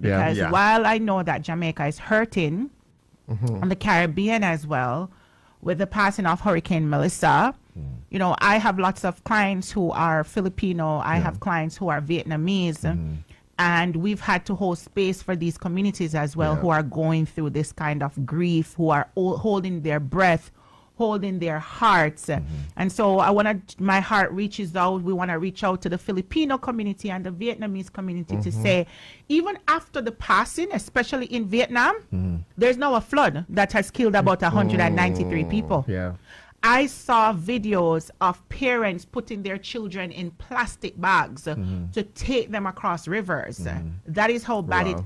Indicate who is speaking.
Speaker 1: Because while I know that Jamaica is hurting, and the Caribbean as well, with the passing of Hurricane Melissa, you know, I have lots of clients who are Filipino. I have clients who are Vietnamese. And we've had to hold space for these communities as well who are going through this kind of grief, who are holding their breath, holding their hearts. And so my heart reaches out. We want to reach out to the Filipino community and the Vietnamese community to say, even after the passing, especially in Vietnam, there's now a flood that has killed about 193 people. I saw videos of parents putting their children in plastic bags to take them across rivers. That is how bad it